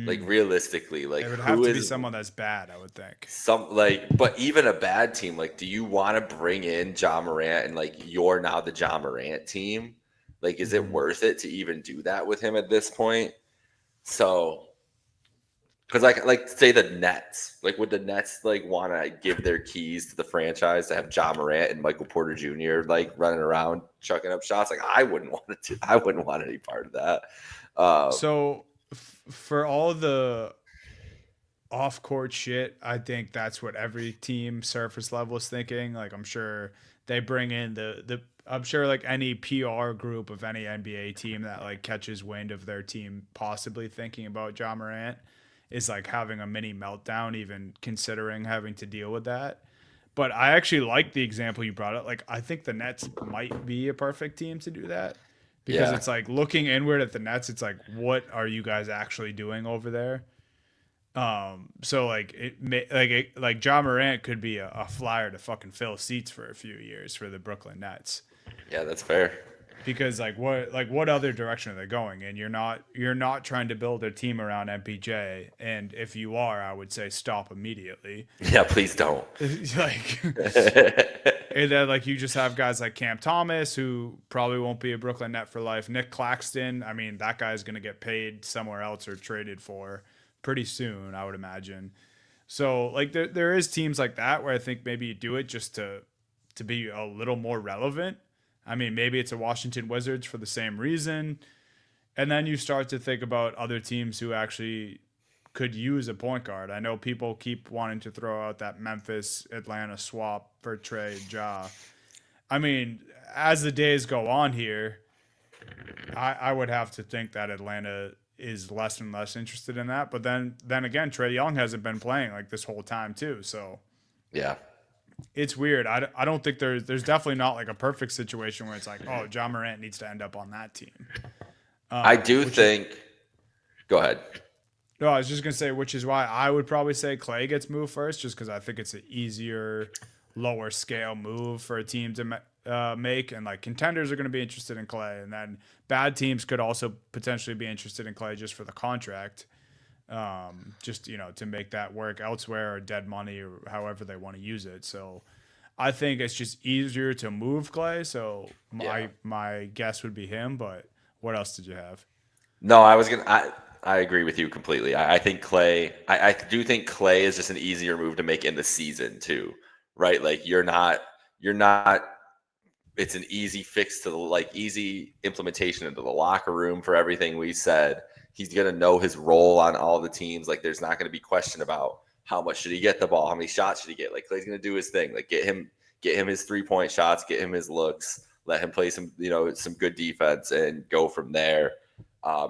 Like Mm. realistically, like It would have who to be is someone that's bad, I would think. some like, but even a bad team, like, do you want to bring in John Morant and like you're now the John Morant team? Like, is it Hmm. worth it to even do that with him at this point? So, because like say the Nets, like, would the Nets like want to give their keys to the franchise to have John Morant and Michael Porter Jr. like running around chucking up shots? Like, I wouldn't want to. I wouldn't want any part of that. So for all the off court shit, I think that's what every team surface level is thinking. Like I'm sure they bring in the I'm sure like any PR group of any NBA team that like catches wind of their team possibly thinking about John Morant is like having a mini meltdown, even considering having to deal with that. But I actually like the example you brought up. Like I think the Nets might be a perfect team to do that because Yeah, it's like looking inward at the Nets. It's like, what are you guys actually doing over there? So like like John Morant could be a flyer to fucking fill seats for a few years for the Brooklyn Nets yeah, that's fair. because what other direction are they going? And you're not trying to build a team around MPJ, and if you are, I would say stop immediately. Yeah, please don't. Like and then like you just have guys like Cam Thomas who probably won't be a Brooklyn Net for life. Nick Claxton, I mean that guy's gonna get paid somewhere else or traded for pretty soon, I would imagine. So like there is teams like that where I think maybe you do it just to be a little more relevant. I mean, maybe it's a Washington Wizards for the same reason. And then you start to think about other teams who actually could use a point guard. I know people keep wanting to throw out that Memphis Atlanta swap for Trey Ja. I mean, as the days go on here, I would have to think that Atlanta is less and less interested in that. But then again, Trey Young hasn't been playing like this whole time too. So Yeah. it's weird. I don't think there's definitely not like a perfect situation where it's like, oh, John Morant needs to end up on that team. I do Which is think. Go ahead. no, I was just gonna say, which is why I would probably say Clay gets moved first, just because I think it's an easier, lower scale move for a team to make, and like contenders are gonna be interested in Clay, and then bad teams could also potentially be interested in Clay just for the contract, just to make that work elsewhere or dead money or however they want to use it. So I think it's just easier to move Clay. So Yeah. my guess would be him. But what else did you have? No, I was gonna. I agree with you completely. I think Clay. I do think Clay is just an easier move to make in the season too, right? Like you're not. You're not. It's an easy fix to the like easy implementation into the locker room for everything we said. He's gonna know his role on all the teams. Like there's not gonna be question about how much should he get the ball, how many shots should he get. Like Clay's gonna do his thing. Like get him his 3-point shots, get him his looks, let him play some some good defense and go from there.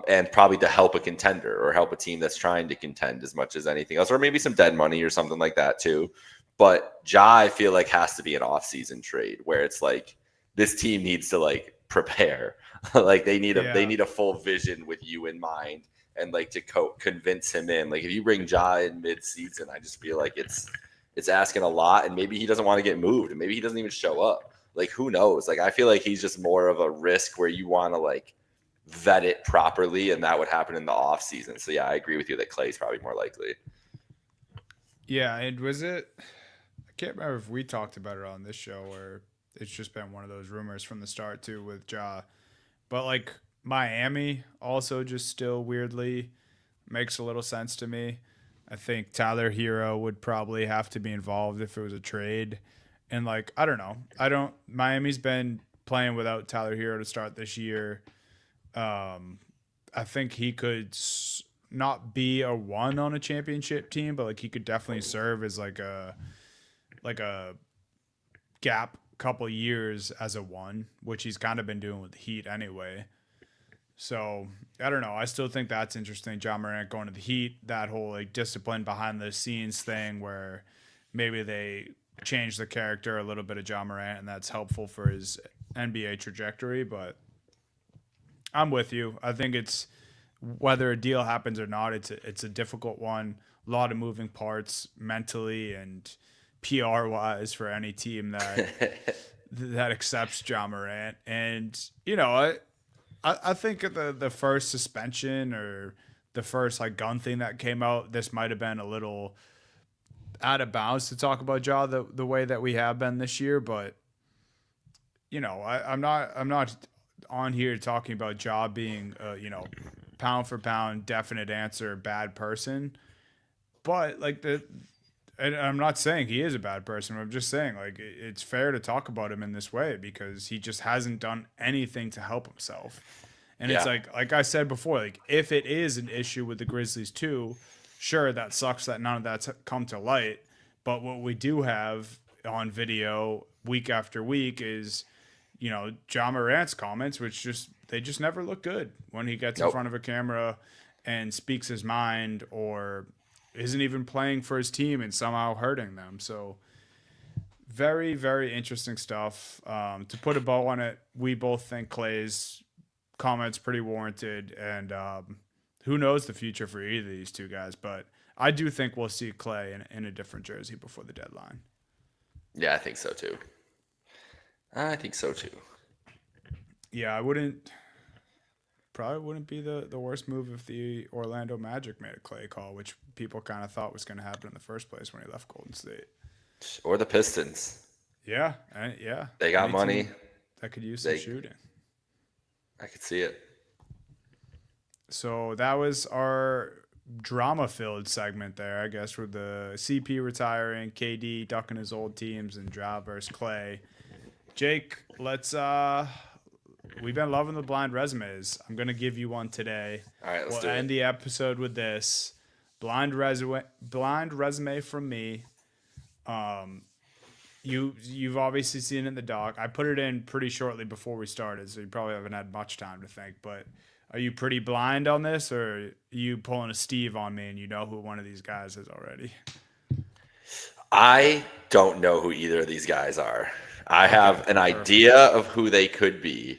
And probably to help a contender or help a team that's trying to contend as much as anything else, or maybe some dead money or something like that too. But Ja, I feel like has to be an off-season trade where it's like this team needs to like prepare, like they Yeah. need a full vision with you in mind, and like to convince him in. Like if you bring Ja in mid-season, I just feel like it's asking a lot, and maybe he doesn't want to get moved, and maybe he doesn't even show up. Like who knows? Like I feel like he's just more of a risk where you want to like vet it properly, and that would happen in the off season. So yeah, I agree with you that Clay's probably more likely. Yeah, and was it? I can't remember if we talked about it on this show or it's just been one of those rumors from the start too with Ja. But like Miami also just still weirdly makes a little sense to me. I think Tyler Hero would probably have to be involved if it was a trade. And like I don't know. I don't Miami's been playing without Tyler Hero to start this year. I think he could not be a one on a championship team, but like he could definitely serve as like a gap couple years as a one, which he's kind of been doing with the Heat anyway. So I don't know. I still think that's interesting. John Morant going to the Heat, that whole like discipline behind the scenes thing where maybe they change the character a little bit of John Morant, and that's helpful for his NBA trajectory. But I'm with you. I think it's whether a deal happens or not. It's a difficult one. A lot of moving parts mentally and PR wise for any team that accepts John Morant. And I think the first suspension or the first like gun thing that came out, this might have been a little out of bounds to talk about Ja the way that we have been this year. But I'm not on here talking about Ja being pound for pound definite answer bad person. But like and I'm not saying he is a bad person. I'm just saying like it's fair to talk about him in this way because he just hasn't done anything to help himself. And it's Yeah. like I said before, like if it is an issue with the Grizzlies too, sure that sucks that none of that's come to light. But what we do have on video week after week is, Ja Morant's comments, which they just never look good when he gets in Nope. front of a camera and speaks his mind or isn't even playing for his team and somehow hurting them. So very, very interesting stuff. To put a bow on it, we both think Clay's comments pretty warranted, and who knows the future for either of these two guys. But I do think we'll see Clay in a different jersey before the deadline. Yeah, I think so too. I think so too. Yeah, probably wouldn't be the worst move if the Orlando Magic made a Clay call, which people kind of thought was going to happen in the first place when he left Golden State. Or the Pistons. Yeah, and yeah, They got any money. team that could use some shooting. I could see it. So that was our drama-filled segment there, I guess, with the CP retiring, KD ducking his old teams, and Ja versus Clay. Jake, we've been loving the blind resumes. I'm gonna give you one today. All right, let's We'll do end it. the episode with this blind resume from me. You've obviously seen it in the doc. I put it in pretty shortly before we started, so you probably haven't had much time to think. But are you pretty blind on this, or are you pulling a Steve on me and you know who one of these guys is already? I don't know who either of these guys are. I have an idea of who they could be.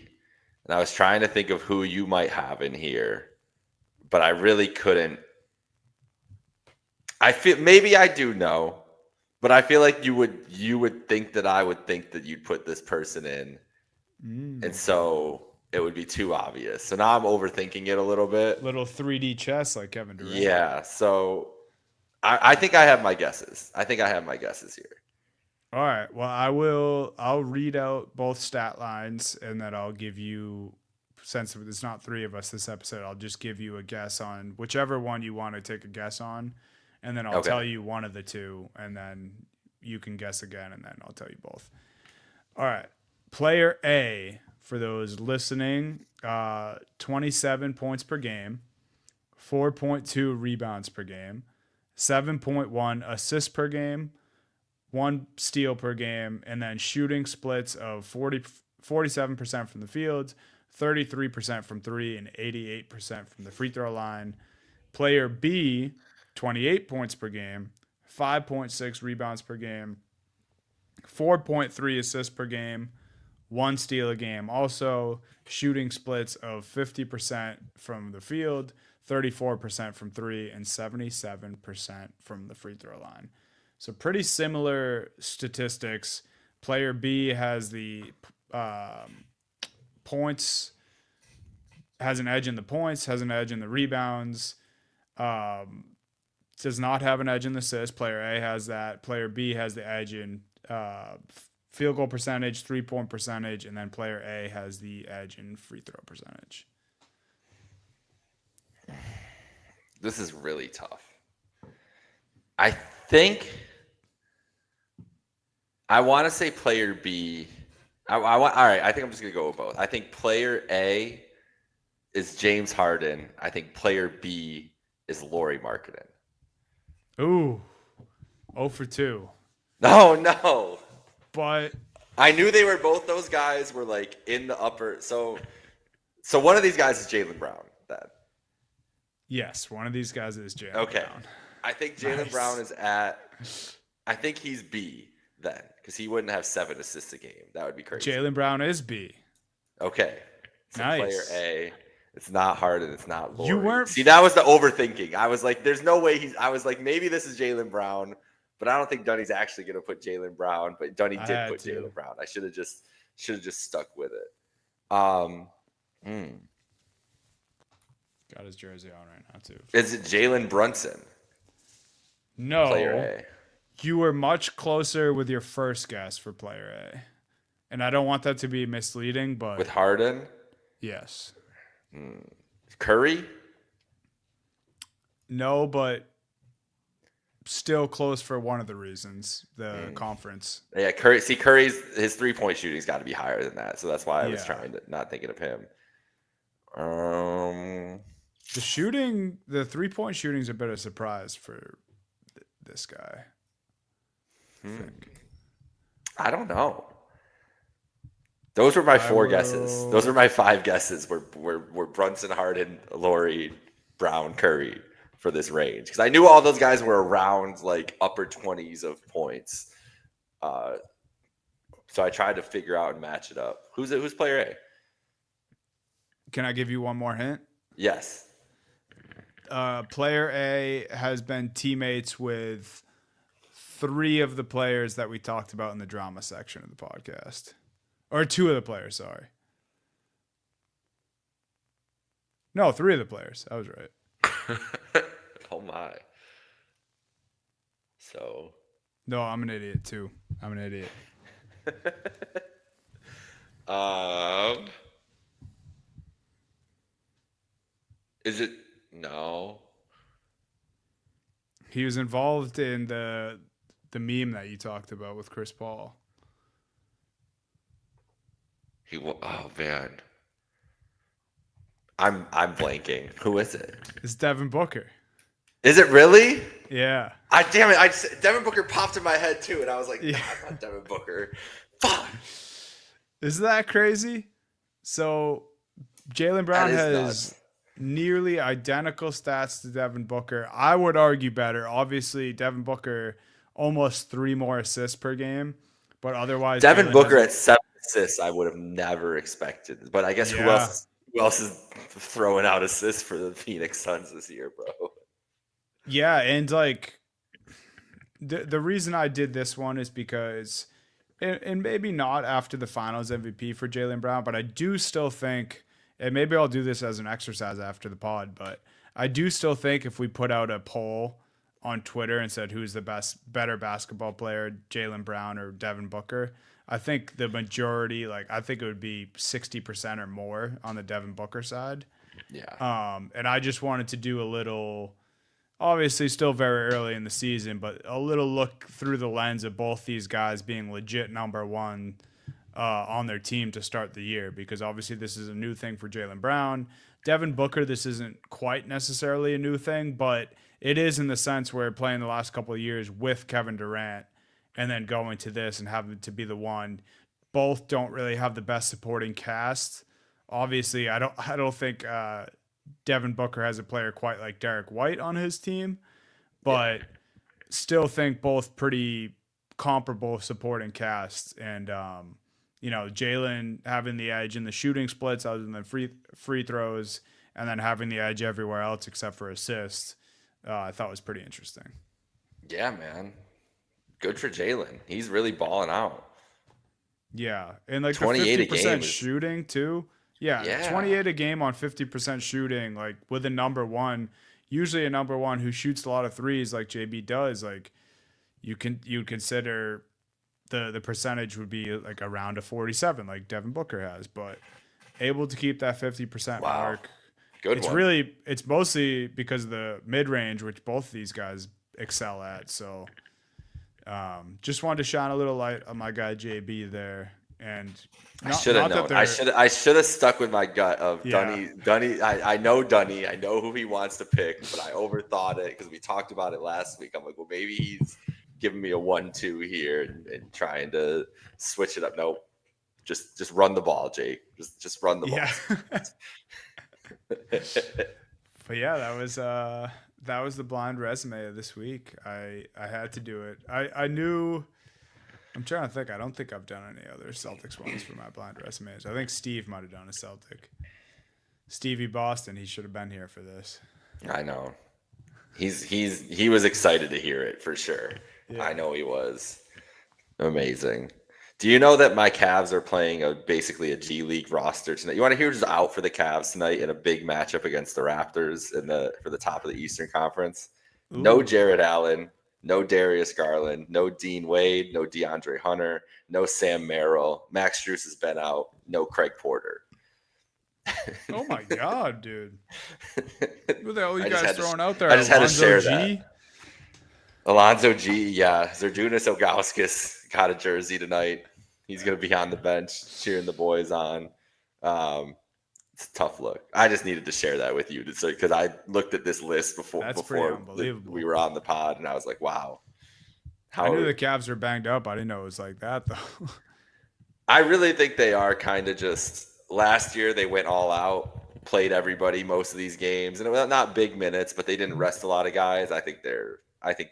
And I was trying to think of who you might have in here, but I really couldn't. I feel maybe I do know, but I feel like you would think that I would think that you'd put this person in. And so it would be too obvious. So now I'm overthinking it a little bit. Little 3D chess like Kevin Durant. Yeah. So I think I have my guesses. I think I have my guesses here. All right. Well, I'll read out both stat lines and then I'll give you, since there's not three of us this episode, I'll just give you a guess on whichever one you want to take a guess on. And then I'll tell you one of the two and then you can guess again and then I'll tell you both. All right. Player A, for those listening, 27 points per game, 4.2 rebounds per game, 7.1 assists per game, 1 steal per game, and then shooting splits of 47% from the field, 33% from three, and 88% from the free throw line. Player B, 28 points per game, 5.6 rebounds per game, 4.3 assists per game, 1 steal a game. Also, shooting splits of 50% from the field, 34% from three, and 77% from the free throw line. So pretty similar statistics. Player B has the points, has an edge in the points, has an edge in the rebounds, does not have an edge in the assists. Player A has that. Player B has the edge in field goal percentage, 3-point percentage, and then player A has the edge in free throw percentage. This is really tough. I think I want to say player B. All right. I think I'm just gonna go with both. I think player A is James Harden. I think player B is Lauri Markkanen. Ooh, 0 for 2. No. But I knew they were both those guys were like in the upper. So one of these guys is Jaylen Brown. That. Yes, one of these guys is Jaylen Brown. I think Jaylen Brown is I think he's B then because he wouldn't have 7 assists a game. That would be crazy. Jaylen Brown is B. Okay. So nice. Player A. It's not Harden. It's not Lauri. You weren't. See, that was the overthinking. I was like, there's no way I was like, maybe this is Jaylen Brown, but I don't think Dunny's actually going to put Jaylen Brown. But Dunny did put Jaylen Brown. I should have just stuck with it. Got his jersey on right now too. Is it Jalen Brunson, player No, A? you were much closer with your first guess for player A, and I don't want that to be misleading, With but Harden? yes, Curry? no, but still close for one of the reasons the conference. Yeah, Curry. See, his 3-point shooting's got to be higher than that, so that's why I was Yeah, trying to not thinking of him. the 3-point shooting's a bit of a surprise for this guy. I think. I don't know. Those were my I 4 guesses. Those will. were my 5 guesses. Were Brunson, Harden, Laurie, Brown, Curry for this range because I knew all those guys were around like upper 20s of points. So I tried to figure out and match it up. Who's player A? Can I give you one more hint? Yes. Player A has been teammates with 3 of the players that we talked about in the drama section of the podcast. Or 2 of the players, sorry. No, 3 of the players. I was right. Oh my. So. No, I'm an idiot too. I'm an idiot. Is it no? He was involved in the meme that you talked about with Chris Paul. Oh man. I'm blanking. Who is it? It's Devin Booker. Is it really? Yeah. Damn it! Devin Booker popped in my head too, and I was like, Yeah. nah, not Devin Booker. Fuck. Isn't that crazy? So Jalen Brown has nuts. nearly identical stats to Devin Booker. I would argue better. Obviously, Devin Booker almost 3 more assists per game, but otherwise, Devin Jalen Booker has, at 7 assists, I would have never expected. But I guess who yeah, else is throwing out assists for the Phoenix Suns this year, bro? yeah, and like the reason I did this one is because, and maybe not after the Finals MVP for Jalen Brown, but I do still think, and maybe I'll do this as an exercise after the pod, but I do still think if we put out a poll on Twitter and said who's the better basketball player, Jalen Brown or Devin Booker, I think the majority, like I think it would be 60% or more on the Devin Booker side. Yeah. And I just wanted to do a little, obviously still very early in the season, but a little look through the lens of both these guys being legit number one on their team to start the year, because obviously this is a new thing for Jalen Brown. Devin Booker, this isn't quite necessarily a new thing, but it is in the sense where playing the last couple of years with Kevin Durant and then going to this and having to be the one, both don't really have the best supporting cast. Obviously, I don't think Devin Booker has a player quite like Derek White on his team, but still think both pretty comparable supporting casts. And Jalen having the edge in the shooting splits other than free throws, and then having the edge everywhere else except for assists, I thought was pretty interesting. Yeah, man. Good for Jalen. He's really balling out. Yeah, and like the 28 a 50% game shooting too. Yeah, 28 a game on 50% shooting, like with a number one, usually a number one who shoots a lot of threes like JB does, like you'd consider the percentage would be like around a 47 like Devin Booker has, but able to keep that 50% mark. Good It's one. really, it's mostly because of the mid-range, which both of these guys excel at. So just wanted to shine a little light on my guy JB there. And I should have known. I should have stuck with my gut of Dunny. Dunny. I know Dunny. I know who he wants to pick, but I overthought it because we talked about it last week. I'm like, well, maybe he's giving me a 1-2 here and trying to switch it up. Nope. Just run the ball, Jake. Just run the ball. Yeah. But yeah, that was the blind resume of this week. I had to do it. I knew. I'm trying to think. I don't think I've done any other Celtics ones for my blind resumes. I think Steve might have done a Celtic. Stevie Boston. He should have been here for this. I know. He was excited to hear it for sure. Yeah. I know he was. Amazing. Do you know that my Cavs are playing basically a G League roster tonight? You want to hear who's out for the Cavs tonight in a big matchup against the Raptors for the top of the Eastern Conference? No Ooh. Jared Allen, no Darius Garland, no Dean Wade, no DeAndre Hunter, no Sam Merrill. Max Strus has been out. No Craig Porter. Oh my god, dude. Who the hell are you I just guys had to throwing out there? I just had to Alonzo share that. G? Alonzo G, yeah. Zerdunas Ilgauskas got a jersey tonight. He's going to be on the bench cheering the boys on. It's a tough look. I just needed to share that with you because I looked at this list That's pretty we unbelievable. were on the pod, and I was like, wow. I knew How the Cavs were banged up. I didn't know it was like that though. I really think they are kind of just last year they went all out, played everybody most of these games, and not big minutes, but they didn't rest a lot of guys. I think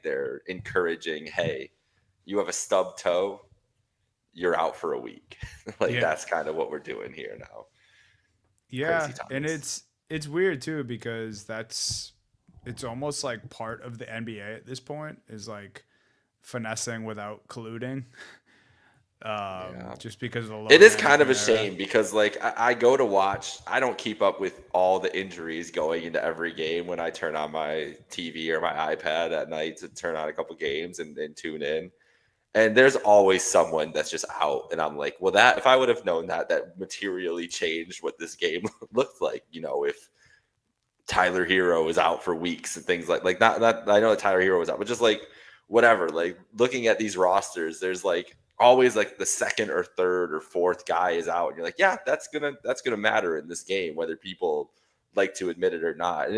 they're encouraging, hey, you have a stub toe, you're out for a week. Like Yeah. that's kind of what we're doing here now. Yeah, Crazy and times. it's weird too because it's almost like part of the NBA at this point is like finessing without colluding. Yeah. Just because of the It load is kind of a management era. shame because like I go to watch, I don't keep up with all the injuries going into every game when I turn on my TV or my iPad at night to turn on a couple games and tune in. And there's always someone that's just out. And I'm like, well, that if I would have known that, that materially changed what this game looked like, if Tyler Hero is out for weeks and things like not I know that Tyler Hero was out, but just like whatever, like looking at these rosters, there's like always like the second or third or fourth guy is out. And you're like, yeah, that's gonna matter in this game, whether people like to admit it or not. And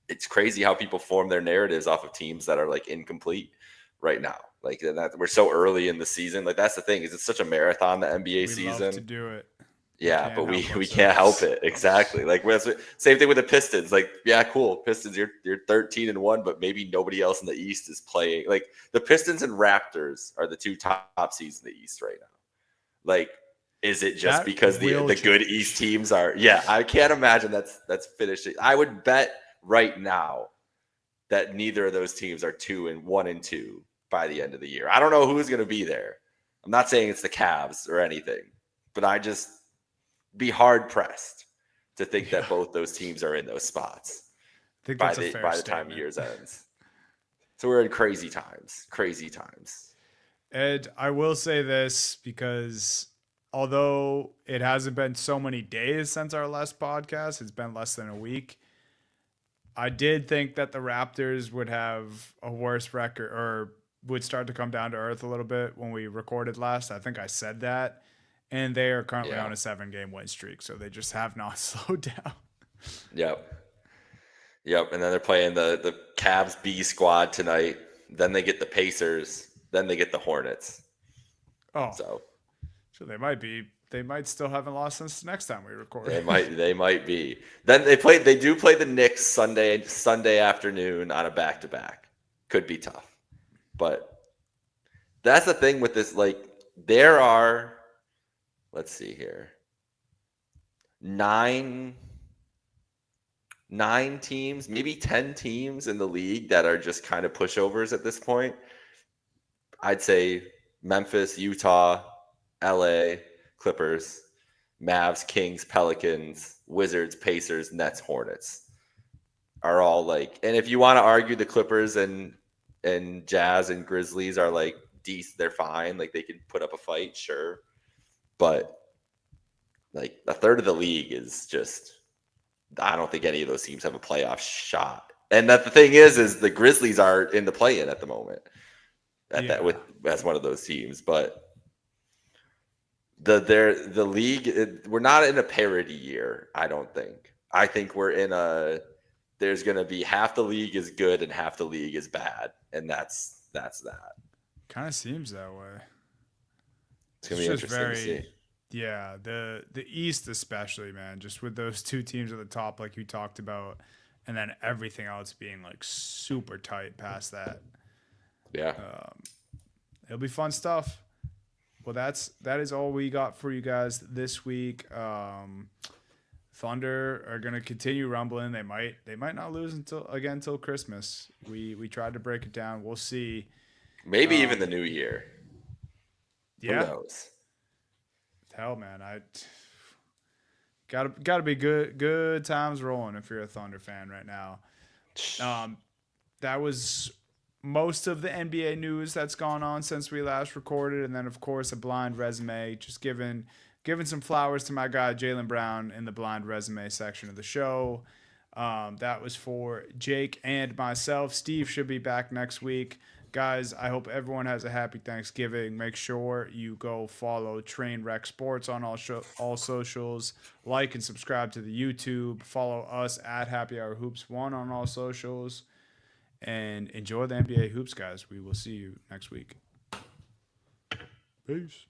it's crazy how people form their narratives off of teams that are like incomplete right now. Like that we're so early in the season. Like that's the thing, is it's such a marathon, the NBA We love to season. do it. We Yeah, can't but we help we can't help ourselves. it. Exactly. Like same thing with the Pistons. Like, yeah, cool. Pistons, you're 13-1, but maybe nobody else in the East is playing. Like the Pistons and Raptors are the two top seeds in the East right now. Like, is it just That because will the good East change. teams are? Yeah, I can't imagine that's finishing. I would bet right now that neither of those teams are 1-2 by the end of the year. I don't know who's going to be there. I'm not saying it's the Cavs or anything, but I just be hard pressed to think Yeah. that both those teams are in those spots I think by that's a the fair by the time statement. years ends. So we're in crazy times. Crazy times. And I will say this because although it hasn't been so many days since our last podcast, it's been less than a week. I did think that the Raptors would have a worse record or would start to come down to earth a little bit when we recorded last. I think I said that. And they are currently Yeah. on a 7-game win streak. So they just have not slowed down. Yep. Yep. And then they're playing the Cavs B squad tonight. Then they get the Pacers. Then they get the Hornets. Oh, So so they might still haven't lost since next time we recorded. they might be. Then they do play the Knicks Sunday afternoon on a back to back. Could be tough. But that's the thing with this. Like, there are, let's see here, nine teams, maybe 10 teams in the league that are just kind of pushovers at this point. I'd say Memphis, Utah, LA, Clippers, Mavs, Kings, Pelicans, Wizards, Pacers, Nets, Hornets are all like, and if you want to argue the Clippers and Jazz and Grizzlies are like decent, they're fine, like they can put up a fight, sure. But like a third of the league is just, I don't think any of those teams have a playoff shot. And that the thing is the Grizzlies are in the play-in at the moment at that Yeah. with as one of those teams, but the league, we're not in a parity year. I don't think. I think we're in a. There's going to be half the league is good and half the league is bad, and that's that. Kind of seems that way. It's going It's to be just interesting to see. very yeah, the East especially, man, just with those two teams at the top like you talked about and then everything else being like super tight past that. Yeah. It'll be fun stuff. Well, that is all we got for you guys this week. Thunder are gonna continue rumbling. They might not lose until Christmas. We tried to break it down. We'll see. Maybe even the new year. Who Yeah, knows? hell, man, I gotta be good times rolling if you're a Thunder fan right now. Um, that was most of the NBA news that's gone on since we last recorded, and then of course a blind resume. Just giving some flowers to my guy Jalen Brown in the blind resume section of the show. That was for Jake and myself. Steve should be back next week. Guys, I hope everyone has a happy Thanksgiving. Make sure you go follow Trainwreck Sports on all socials. Like and subscribe to the YouTube. Follow us at Happy Hour Hoops 1 on all socials. And enjoy the NBA hoops, guys. We will see you next week. Peace.